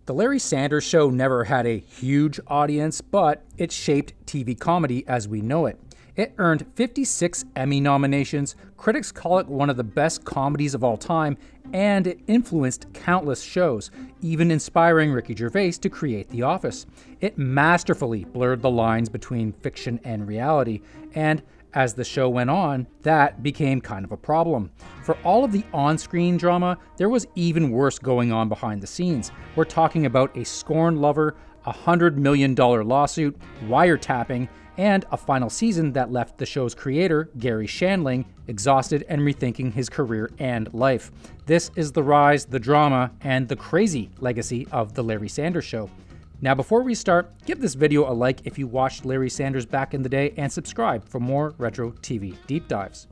The Larry Sanders Show never had a huge audience, but it shaped TV comedy as we know it. It earned 56 Emmy nominations, critics call it one of the best comedies of all time, and it influenced countless shows, even inspiring Ricky Gervais to create The Office. It masterfully blurred the lines between fiction and reality, and as the show went on, that became kind of a problem. For all of the on-screen drama, there was even worse going on behind the scenes. We're talking about a scorned lover, a $100 million lawsuit, wiretapping, and a final season that left the show's creator, Garry Shandling, exhausted and rethinking his career and life. This is the rise, the drama, and the crazy legacy of The Larry Sanders Show. Now, before we start, give this video a like if you watched Larry Sanders back in the day and subscribe for more retro TV deep dives.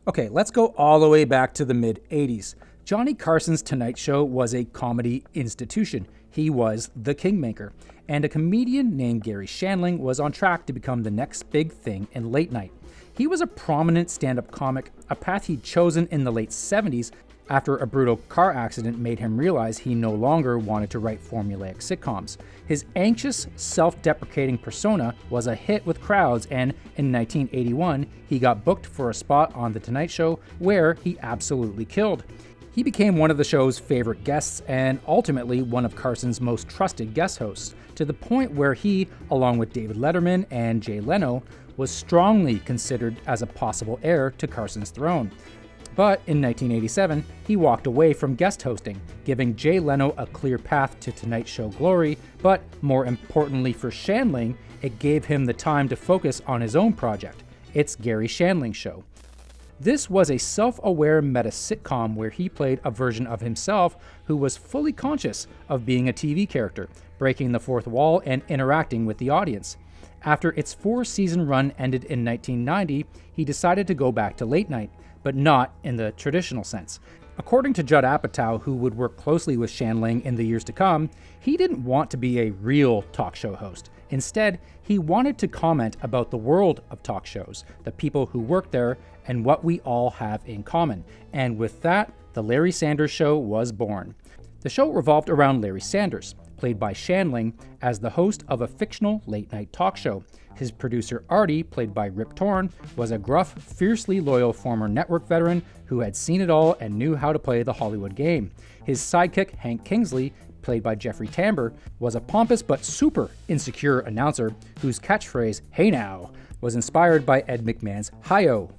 Okay, let's go all the way back to the mid-80s. Johnny Carson's Tonight Show was a comedy institution. He was the kingmaker. And a comedian named Garry Shandling was on track to become the next big thing in late night. He was a prominent stand-up comic, a path he'd chosen in the late 70s after a brutal car accident made him realize he no longer wanted to write formulaic sitcoms. His anxious, self-deprecating persona was a hit with crowds, and in 1981, he got booked for a spot on The Tonight Show where he absolutely killed. He became one of the show's favorite guests and ultimately one of Carson's most trusted guest hosts, to the point where he, along with David Letterman and Jay Leno, was strongly considered as a possible heir to Carson's throne. But in 1987, he walked away from guest hosting, giving Jay Leno a clear path to Tonight Show glory, but more importantly for Shandling, it gave him the time to focus on his own project, It's Garry Shandling Show. This was a self-aware meta sitcom where he played a version of himself who was fully conscious of being a TV character, breaking the fourth wall and interacting with the audience. After its 4-season run ended in 1990, he decided to go back to late night, but not in the traditional sense. According to Judd Apatow, who would work closely with Shandling in the years to come, he didn't want to be a real talk show host. Instead, he wanted to comment about the world of talk shows, the people who work there, and what we all have in common. And with that, The Larry Sanders Show was born. The show revolved around Larry Sanders, played by Shandling, as the host of a fictional late-night talk show. His producer Artie, played by Rip Torn, was a gruff, fiercely loyal former network veteran who had seen it all and knew how to play the Hollywood game. His sidekick, Hank Kingsley, played by Jeffrey Tambor, was a pompous but super insecure announcer whose catchphrase, "Hey now," was inspired by Ed McMahon's "Hi-yo."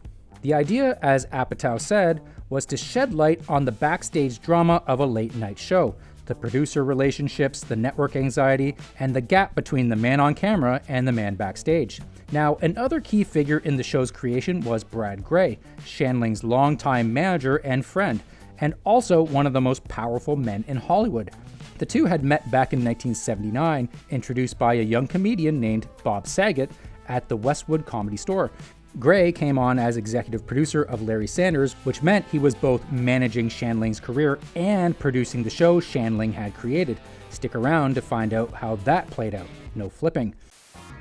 The idea, as Apatow said, was to shed light on the backstage drama of a late-night show, the producer relationships, the network anxiety, and the gap between the man on camera and the man backstage. Now, another key figure in the show's creation was Brad Grey, Shandling's longtime manager and friend, and also one of the most powerful men in Hollywood. The two had met back in 1979, introduced by a young comedian named Bob Saget at the Westwood Comedy Store. Grey came on as executive producer of Larry Sanders, which meant he was both managing Shandling's career and producing the show Shandling had created. Stick around to find out how that played out. No flipping.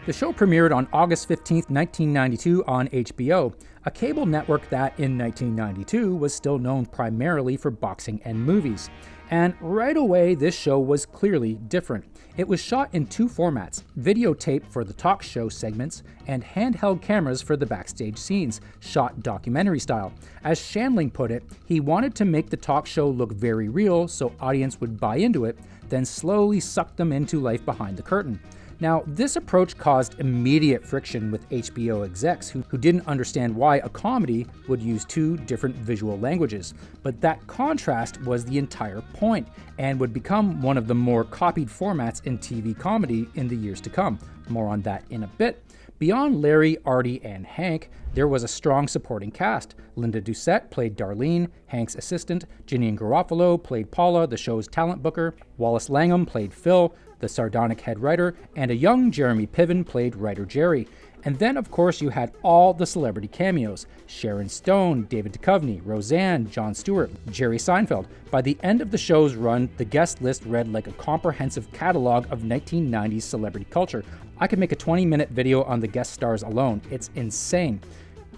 The show premiered on August 15, 1992 on HBO, a cable network that in 1992 was still known primarily for boxing and movies. And right away, this show was clearly different. It was shot in 2 formats, videotape for the talk show segments and handheld cameras for the backstage scenes, shot documentary style. As Shandling put it, he wanted to make the talk show look very real so audience would buy into it, then slowly suck them into life behind the curtain. Now, this approach caused immediate friction with HBO execs who didn't understand why a comedy would use 2 different visual languages. But that contrast was the entire point and would become one of the more copied formats in TV comedy in the years to come. More on that in a bit. Beyond Larry, Artie, and Hank, there was a strong supporting cast. Linda Doucette played Darlene, Hank's assistant. Janine Garofalo played Paula, the show's talent booker. Wallace Langham played Phil, the sardonic head writer, and a young Jeremy Piven played writer Jerry. And then, of course, you had all the celebrity cameos. Sharon Stone, David Duchovny, Roseanne, Jon Stewart, Jerry Seinfeld. By the end of the show's run, the guest list read like a comprehensive catalog of 1990s celebrity culture. I could make a 20-minute video on the guest stars alone. It's insane.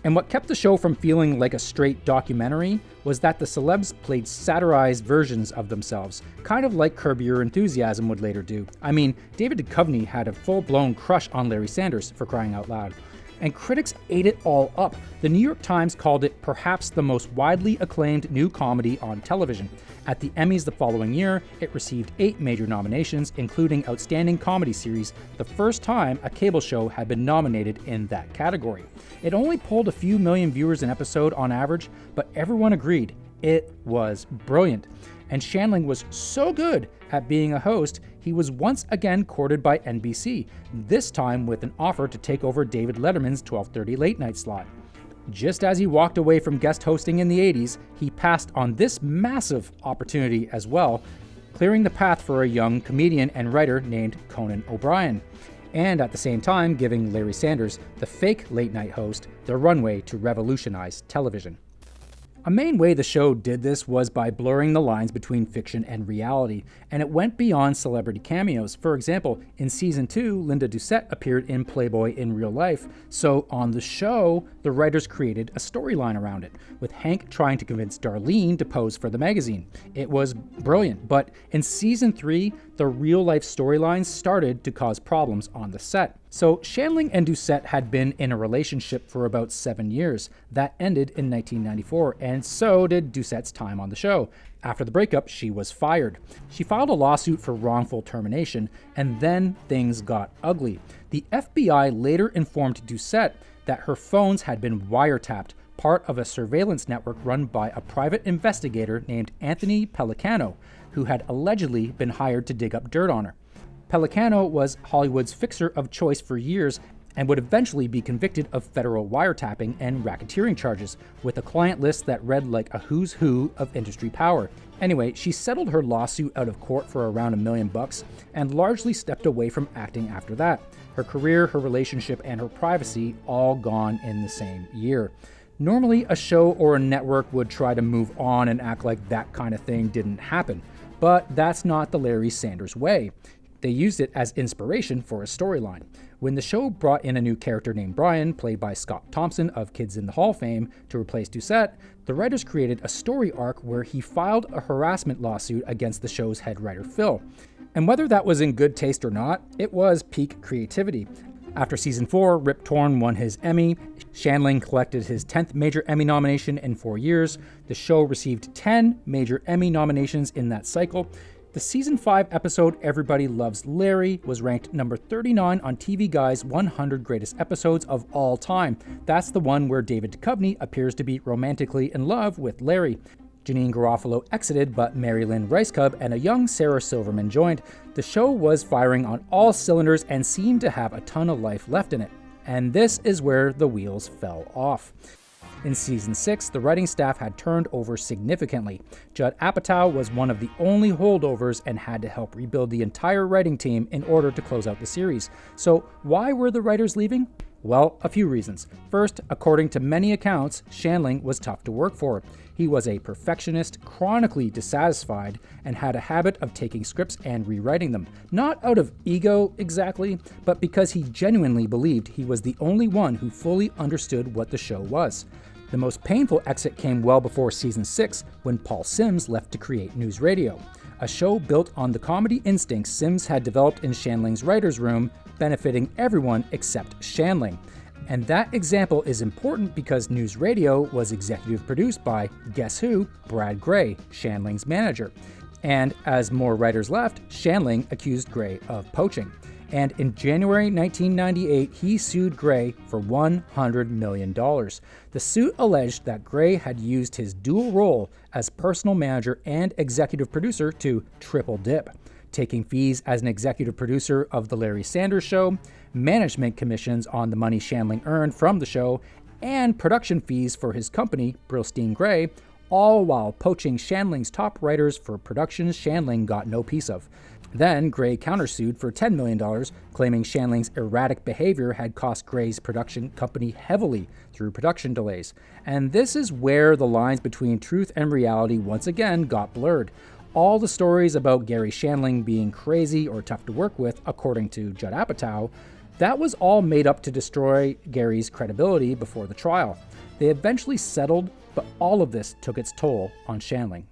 And what kept the show from feeling like a straight documentary was that the celebs played satirized versions of themselves, kind of like Curb Your Enthusiasm would later do. I mean, David Duchovny had a full-blown crush on Larry Sanders, for crying out loud. And critics ate it all up. The New York Times called it perhaps the most widely acclaimed new comedy on television. At the Emmys the following year, it received 8 major nominations, including Outstanding Comedy Series, the first time a cable show had been nominated in that category. It only pulled a few million viewers an episode on average, but everyone agreed it was brilliant. And Shandling was so good at being a host, he was once again courted by NBC, this time with an offer to take over David Letterman's 12:30 late night slot. Just as he walked away from guest hosting in the 80s, he passed on this massive opportunity as well, clearing the path for a young comedian and writer named Conan O'Brien, and at the same time giving Larry Sanders, the fake late night host, the runway to revolutionize television. A main way the show did this was by blurring the lines between fiction and reality, and it went beyond celebrity cameos. For example, in season 2, Linda Doucette appeared in Playboy in real life, so on the show, the writers created a storyline around it, with Hank trying to convince Darlene to pose for the magazine. It was brilliant, but in season 3, the real-life storylines started to cause problems on the set. So Shandling and Doucette had been in a relationship for about 7 years. That ended in 1994, and so did Doucette's time on the show. After the breakup, she was fired. She filed a lawsuit for wrongful termination, and then things got ugly. The FBI later informed Doucette that her phones had been wiretapped, part of a surveillance network run by a private investigator named Anthony Pellicano, who had allegedly been hired to dig up dirt on her. Pellicano was Hollywood's fixer of choice for years and would eventually be convicted of federal wiretapping and racketeering charges, with a client list that read like a who's who of industry power. Anyway, she settled her lawsuit out of court for around $1 million and largely stepped away from acting after that. Her career, her relationship, and her privacy all gone in the same year. Normally, a show or a network would try to move on and act like that kind of thing didn't happen, but that's not the Larry Sanders way. They used it as inspiration for a storyline. When the show brought in a new character named Brian, played by Scott Thompson of Kids in the Hall fame, to replace Doucette, the writers created a story arc where he filed a harassment lawsuit against the show's head writer Phil. And whether that was in good taste or not, it was peak creativity. After season 4, Rip Torn won his Emmy. Shandling collected his 10th major Emmy nomination in 4 years. The show received 10 major Emmy nominations in that cycle. The season 5 episode Everybody Loves Larry was ranked number 39 on TV Guide's 100 greatest episodes of all time. That's the one where David Duchovny appears to be romantically in love with Larry. Janine Garofalo exited, but Mary Lynn Ricecub and a young Sarah Silverman joined. The show was firing on all cylinders and seemed to have a ton of life left in it. And this is where the wheels fell off. In season 6, the writing staff had turned over significantly. Judd Apatow was one of the only holdovers and had to help rebuild the entire writing team in order to close out the series. So why were the writers leaving? Well, a few reasons. First, according to many accounts, Shandling was tough to work for. He was a perfectionist, chronically dissatisfied, and had a habit of taking scripts and rewriting them. Not out of ego exactly, but because he genuinely believed he was the only one who fully understood what the show was. The most painful exit came well before season 6, when Paul Simms left to create News Radio, a show built on the comedy instincts Simms had developed in Shandling's writer's room, benefiting everyone except Shandling. And that example is important because News Radio was executive produced by, guess who, Brad Gray, Shandling's manager. And as more writers left, Shandling accused Gray of poaching. And in January 1998, he sued Gray for $100 million. The suit alleged that Gray had used his dual role as personal manager and executive producer to triple dip, taking fees as an executive producer of The Larry Sanders Show, management commissions on the money Shandling earned from the show, and production fees for his company, Brillstein Gray, all while poaching Shandling's top writers for productions Shandling got no piece of. Then Gray countersued for $10 million, claiming Shandling's erratic behavior had cost Gray's production company heavily through production delays. And this is where the lines between truth and reality once again got blurred. All the stories about Garry Shandling being crazy or tough to work with, according to Judd Apatow, That was all made up to destroy Garry's credibility before the trial. They eventually settled, but all of this took its toll on Shandling.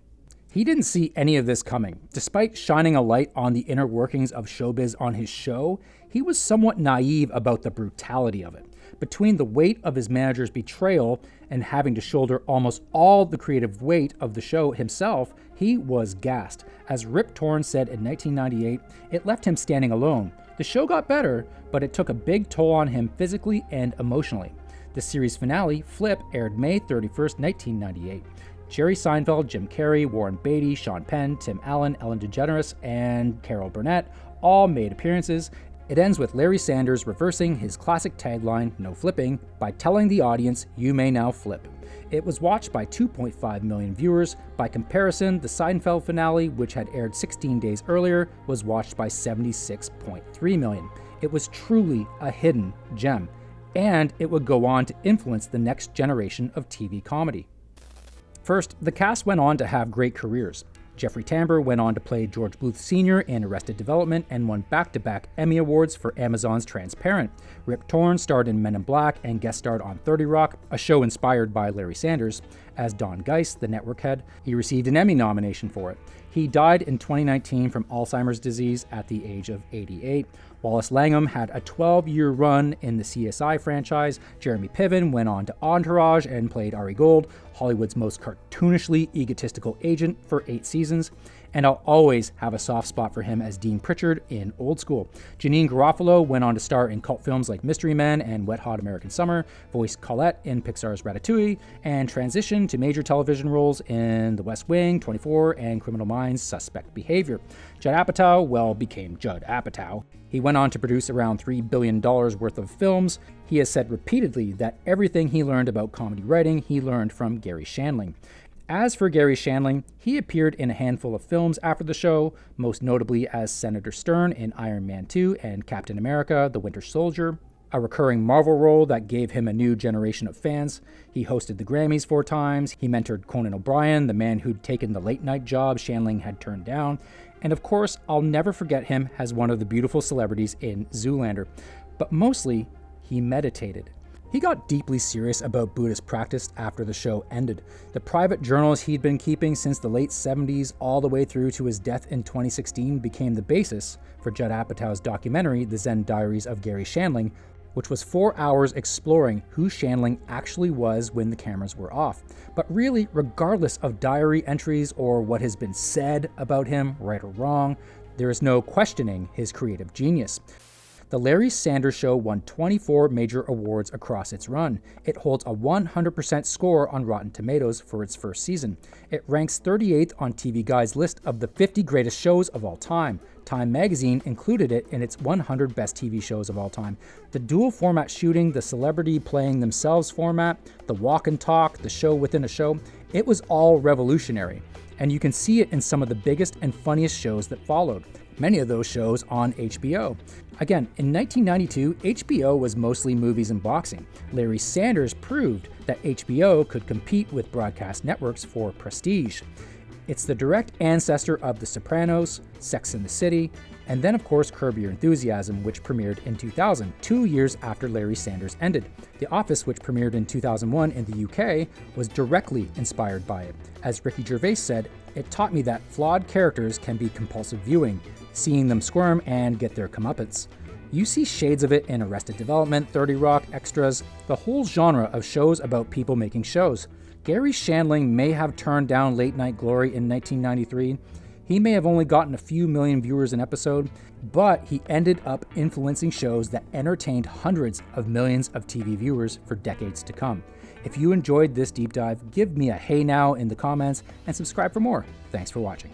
He didn't see any of this coming. Despite shining a light on the inner workings of showbiz on his show, he was somewhat naive about the brutality of it. Between the weight of his manager's betrayal and having to shoulder almost all the creative weight of the show himself, he was gassed. As Rip Torn said in 1998, it left him standing alone. The show got better, but it took a big toll on him physically and emotionally. The series finale, Flip, aired May 31st, 1998. Jerry Seinfeld, Jim Carrey, Warren Beatty, Sean Penn, Tim Allen, Ellen DeGeneres, and Carol Burnett all made appearances. It ends with Larry Sanders reversing his classic tagline, "No flipping," by telling the audience, "You may now flip." It was watched by 2.5 million viewers. By comparison, the Seinfeld finale, which had aired 16 days earlier, was watched by 76.3 million. It was truly a hidden gem, and it would go on to influence the next generation of TV comedy. First, the cast went on to have great careers. Jeffrey Tambor went on to play George Bluth Sr. in Arrested Development and won back-to-back Emmy Awards for Amazon's Transparent. Rip Torn starred in Men in Black and guest starred on 30 Rock, a show inspired by Larry Sanders. As Don Geist, the network head, he received an Emmy nomination for it. He died in 2019 from Alzheimer's disease at the age of 88. Wallace Langham had a 12-year run in the CSI franchise. Jeremy Piven went on to Entourage and played Ari Gold, Hollywood's most cartoonishly egotistical agent, for 8 seasons. And I'll always have a soft spot for him as Dean Pritchard in Old School. Janine Garofalo went on to star in cult films like Mystery Men and Wet Hot American Summer, voiced Colette in Pixar's Ratatouille, and transitioned to major television roles in The West Wing, 24, and Criminal Minds' Suspect Behavior. Judd Apatow, became Judd Apatow. He went on to produce around $3 billion worth of films. He has said repeatedly that everything he learned about comedy writing, he learned from Garry Shandling. As for Garry Shandling, he appeared in a handful of films after the show, most notably as Senator Stern in Iron Man 2 and Captain America: The Winter Soldier, a recurring Marvel role that gave him a new generation of fans. He hosted the Grammys 4 times. He mentored Conan O'Brien, the man who'd taken the late-night job Shandling had turned down. And of course, I'll never forget him as one of the beautiful celebrities in Zoolander. But mostly, he meditated. He got deeply serious about Buddhist practice after the show ended. The private journals he'd been keeping since the late 70s all the way through to his death in 2016 became the basis for Judd Apatow's documentary, The Zen Diaries of Garry Shandling, which was 4 hours exploring who Shandling actually was when the cameras were off. But really, regardless of diary entries or what has been said about him, right or wrong, there is no questioning his creative genius. The Larry Sanders Show won 24 major awards across its run. It holds a 100% score on Rotten Tomatoes for its first season. It ranks 38th on TV Guide's list of the 50 greatest shows of all time. Time magazine included it in its 100 best TV shows of all time. The dual format shooting, the celebrity playing themselves format, the walk and talk, the show within a show, it was all revolutionary. And you can see it in some of the biggest and funniest shows that followed. Many of those shows on HBO. Again, in 1992, HBO was mostly movies and boxing. Larry Sanders proved that HBO could compete with broadcast networks for prestige. It's the direct ancestor of The Sopranos, Sex and the City, and then of course Curb Your Enthusiasm, which premiered in 2000, 2 years after Larry Sanders ended. The Office, which premiered in 2001 in the UK, was directly inspired by it. As Ricky Gervais said, "It taught me that flawed characters can be compulsive viewing, seeing them squirm and get their comeuppance." You see shades of it in Arrested Development, 30 Rock, Extras, the whole genre of shows about people making shows. Garry Shandling may have turned down Late Night Glory in 1993. He may have only gotten a few million viewers an episode, but he ended up influencing shows that entertained hundreds of millions of TV viewers for decades to come. If you enjoyed this deep dive, give me a hey now in the comments and subscribe for more. Thanks for watching.